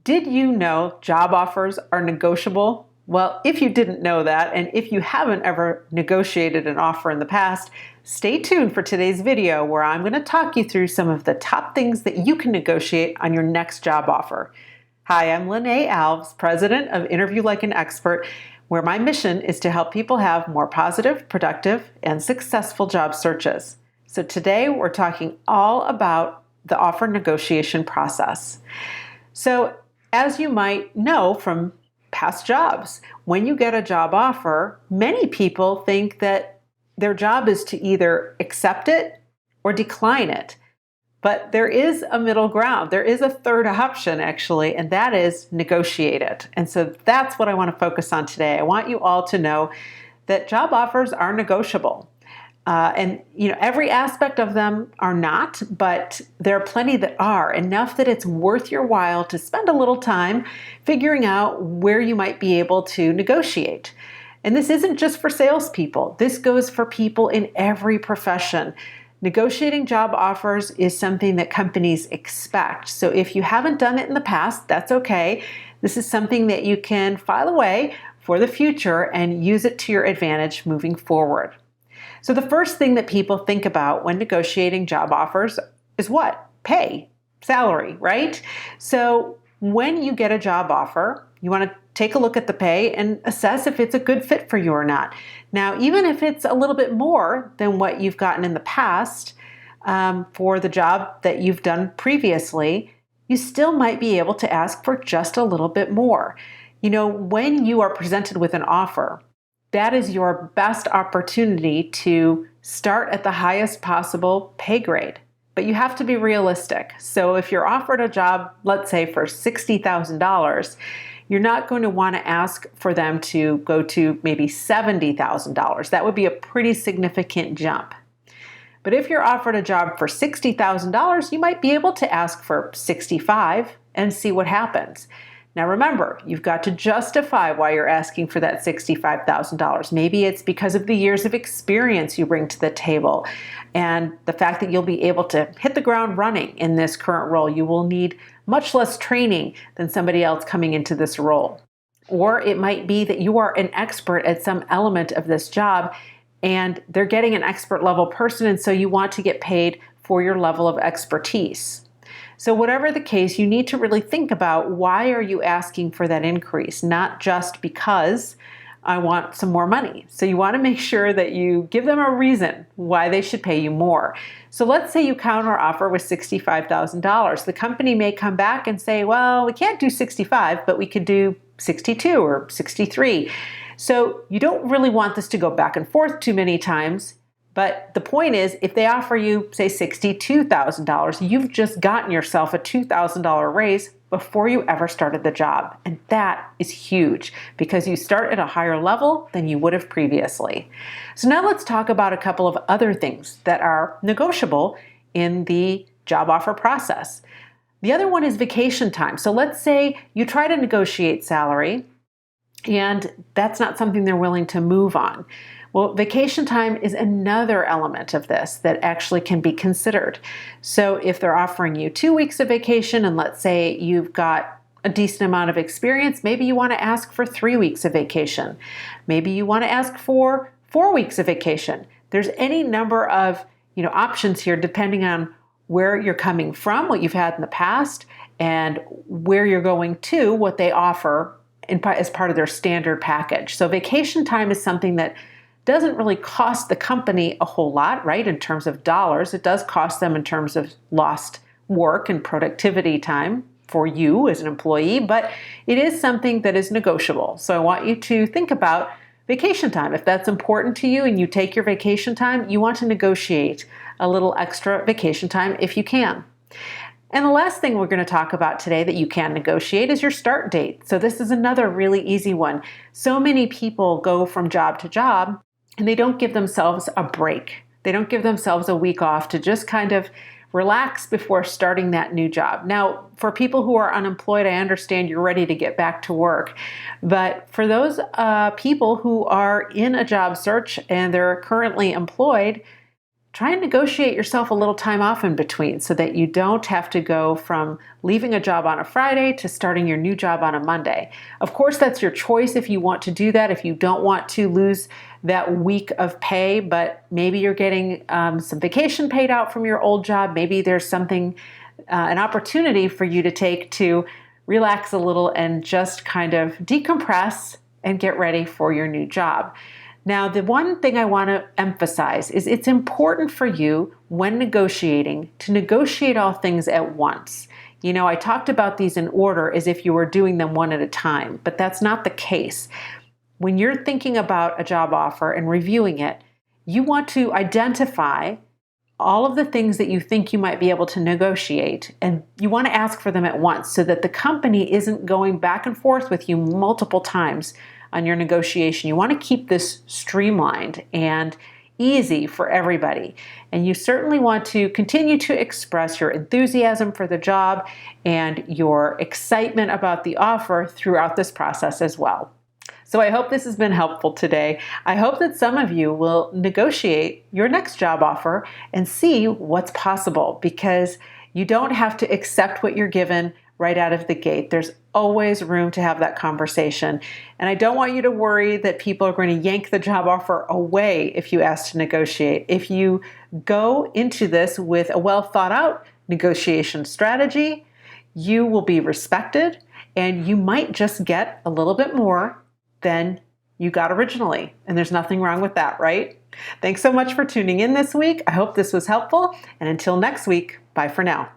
Did you know job offers are negotiable? Well, if you didn't know that, and if you haven't ever negotiated an offer in the past, stay tuned for today's video where I'm going to talk you through some of the top things that you can negotiate on your next job offer. Hi, I'm Lene Alves, president of Interview Like an Expert, where my mission is to help people have more positive, productive, and successful job searches. So today we're talking all about the offer negotiation process. So as you might know from past jobs, when you get a job offer, many people think that their job is to either accept it or decline it. But there is a middle ground. There is a third option, actually, and that is negotiate it. And so that's what I want to focus on today. I want you all to know that job offers are negotiable. Every aspect of them are not, but there are plenty that are, enough that it's worth your while to spend a little time figuring out where you might be able to negotiate. And this isn't just for salespeople. This goes for people in every profession. Negotiating job offers is something that companies expect. So if you haven't done it in the past, that's okay. This is something that you can file away for the future and use it to your advantage moving forward. So the first thing that people think about when negotiating job offers is what? Pay, salary, right? So when you get a job offer, you want to take a look at the pay and assess if it's a good fit for you or not. Now, even if it's a little bit more than what you've gotten in the past for the job that you've done previously, you still might be able to ask for just a little bit more. When you are presented with an offer, that is your best opportunity to start at the highest possible pay grade. But you have to be realistic. So if you're offered a job, let's say for $60,000, you're not going to want to ask for them to go to maybe $70,000. That would be a pretty significant jump. But if you're offered a job for $60,000, you might be able to ask for $65,000 and see what happens. Now remember, you've got to justify why you're asking for that $65,000. Maybe it's because of the years of experience you bring to the table and the fact that you'll be able to hit the ground running in this current role. You will need much less training than somebody else coming into this role. Or it might be that you are an expert at some element of this job and they're getting an expert level person, and so you want to get paid for your level of expertise. So whatever the case, you need to really think about, why are you asking for that increase? Not just because I want some more money. So you want to make sure that you give them a reason why they should pay you more. So let's say you counter offer with $65,000. The company may come back and say, well, we can't do $65,000, but we could do $62,000 or $63,000. So you don't really want this to go back and forth too many times. But the point is, if they offer you, say, $62,000, you've just gotten yourself a $2,000 raise before you ever started the job. And that is huge because you start at a higher level than you would have previously. So now let's talk about a couple of other things that are negotiable in the job offer process. The other one is vacation time. So let's say you try to negotiate salary and that's not something they're willing to move on. Well, vacation time is another element of this that actually can be considered. So if they're offering you 2 weeks of vacation, and let's say you've got a decent amount of experience, maybe you want to ask for 3 weeks of vacation. Maybe you want to ask for 4 weeks of vacation. There's any number of options here depending on where you're coming from, what you've had in the past, and where you're going to, what they offer as part of their standard package. So vacation time is something that doesn't really cost the company a whole lot, right? In terms of dollars, it does cost them in terms of lost work and productivity time for you as an employee, but it is something that is negotiable. So I want you to think about vacation time. If that's important to you and you take your vacation time, you want to negotiate a little extra vacation time if you can. And the last thing we're going to talk about today that you can negotiate is your start date. So this is another really easy one. So many people go from job to job and they don't give themselves a break. They don't give themselves a week off to just kind of relax before starting that new job. Now, for people who are unemployed, I understand you're ready to get back to work. But for those people who are in a job search and they're currently employed, try and negotiate yourself a little time off in between so that you don't have to go from leaving a job on a Friday to starting your new job on a Monday. Of course, that's your choice if you want to do that, if you don't want to lose that week of pay, but maybe you're getting some vacation paid out from your old job. Maybe there's something, an opportunity for you to take to relax a little and just kind of decompress and get ready for your new job. Now, the one thing I want to emphasize is it's important for you when negotiating to negotiate all things at once. You know, I talked about these in order as if you were doing them one at a time, but that's not the case. When you're thinking about a job offer and reviewing it, you want to identify all of the things that you think you might be able to negotiate, and you want to ask for them at once so that the company isn't going back and forth with you multiple times on your negotiation. You want to keep this streamlined and easy for everybody. And you certainly want to continue to express your enthusiasm for the job and your excitement about the offer throughout this process as well. So I hope this has been helpful today. I hope that some of you will negotiate your next job offer and see what's possible, because you don't have to accept what you're given right out of the gate. There's always room to have that conversation. And I don't want you to worry that people are going to yank the job offer away if you ask to negotiate. If you go into this with a well thought out negotiation strategy, you will be respected and you might just get a little bit more than you got originally. And there's nothing wrong with that, right? Thanks so much for tuning in this week. I hope this was helpful. And until next week, bye for now.